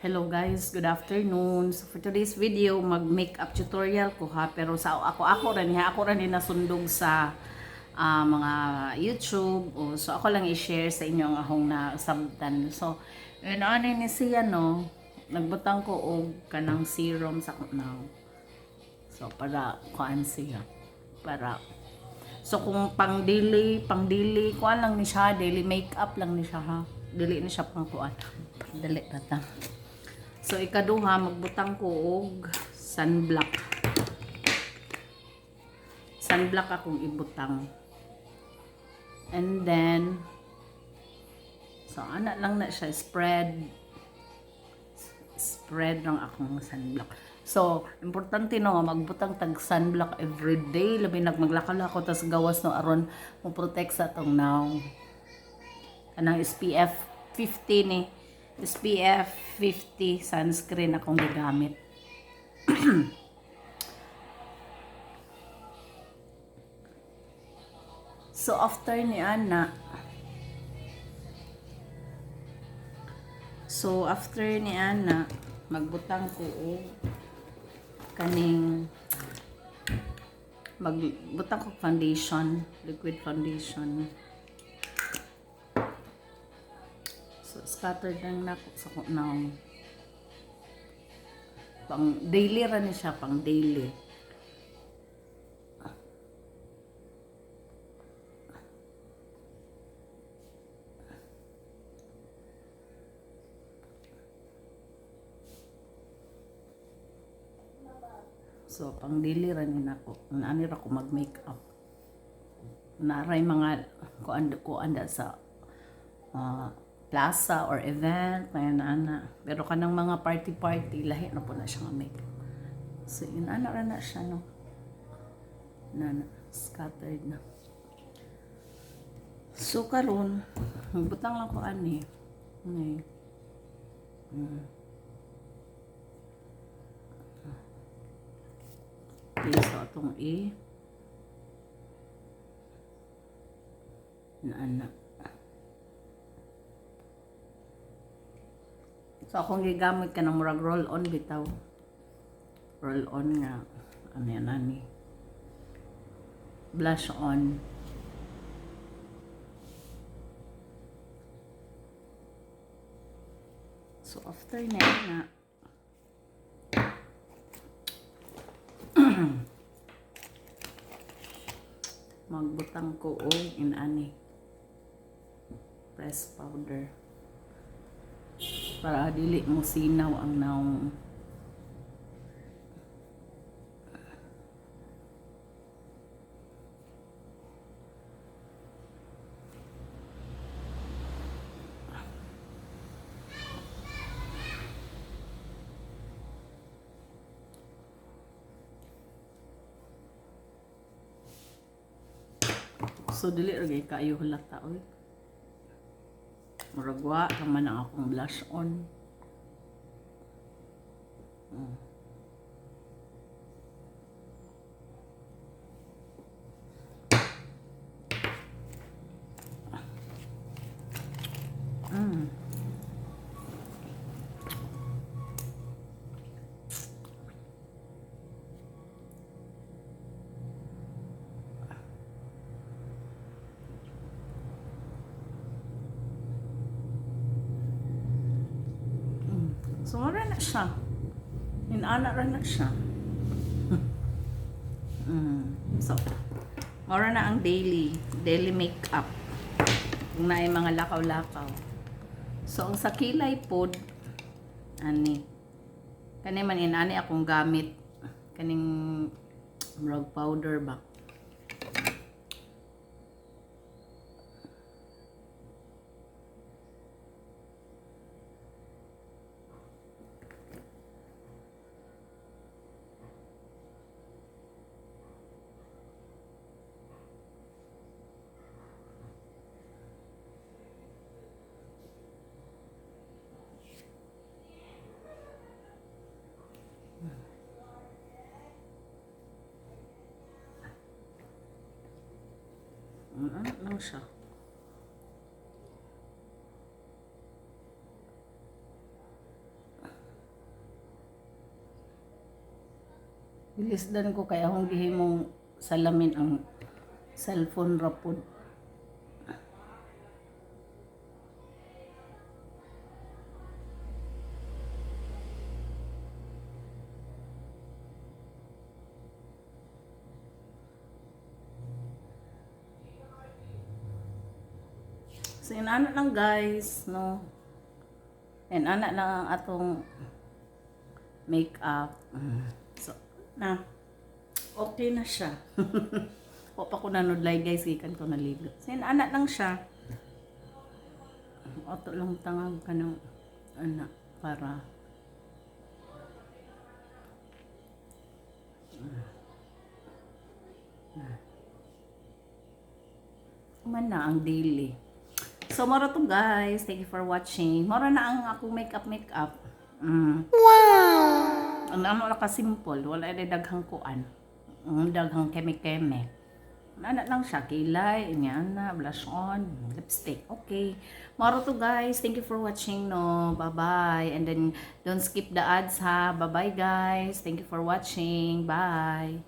Hello guys, good afternoon. So for today's video, mag-makeup tutorial ko ha, pero sa ako rin nasundog sa mga YouTube. So ako lang i-share sa inyo ang akong nasabtan. So ano ni siya no, nagbutang ko og kanang serum sa now. So para kuan siya. Para so kung pang daily kuan lang ni siya, daily makeup lang ni siya ha. Dili ni siya pang kuan. Dali ta. So ikaduha magbutang ko og sunblock. Sunblock akong ibutang. And then so ana lang na siya spread lang akong sunblock. So importante no magbutang tag sunblock every day labi maglakaw-lakaw tas gawas no aron mo protect sa tong now. Kanang SPF 50 ni SPF 50 sunscreen akong gagamit. So after ni ana magbutang ko og kaning magbutang ko foundation, liquid foundation. So scattered lang na sa now. Pang daily ra ni siya, pang daily. So pang daily ra ni nako. Ani ra ko mag-makeup. Naray mga kuanda sa plaza or event, may ana. Pero kanang mga party lahi na po na siya nga makeup. So yun ana ra na siya no. Na scattered na. So karon butang lang ko ani. Okay, so atong na ana. So akong gigamit ka ng murag roll on bitaw. Roll on nga ano yan ani. Blush on. So after na magbutang ko og inani press powder para dili mo sinaw ang naong. So dili ra gay kaayo halata oy. Muragwa man ang akong blush on. So wala na siya. Inana ra na siya. So mura na ang daily makeup. Kung naay mga lakaw-lakaw. So ang sa kilay pod ani kani man inani akong gamit kaning rug powder ba. Ano lang siya. Bilisdan ko kaya akong gihimong salamin ang cellphone rapod. So, inana lang guys, no? And ana lang ang atong makeup. So, na, okay na siya. O pa ko nanudlay guys, ikan ko naligo. So, inana lang siya. Oto lang tangag ka ng, ana, para, man na ang daily. So, moro to guys. Thank you for watching. Moro na ang akong makeup. Wow! Ang ano lang ka-simple. Wala na daghang kuan. Daghang keme-keme. Ano lang siya. Kilay, inyana, blush on, lipstick. Okay. Moro to guys. Thank you for watching. No? Bye-bye. And then, don't skip the ads ha. Bye-bye guys. Thank you for watching. Bye.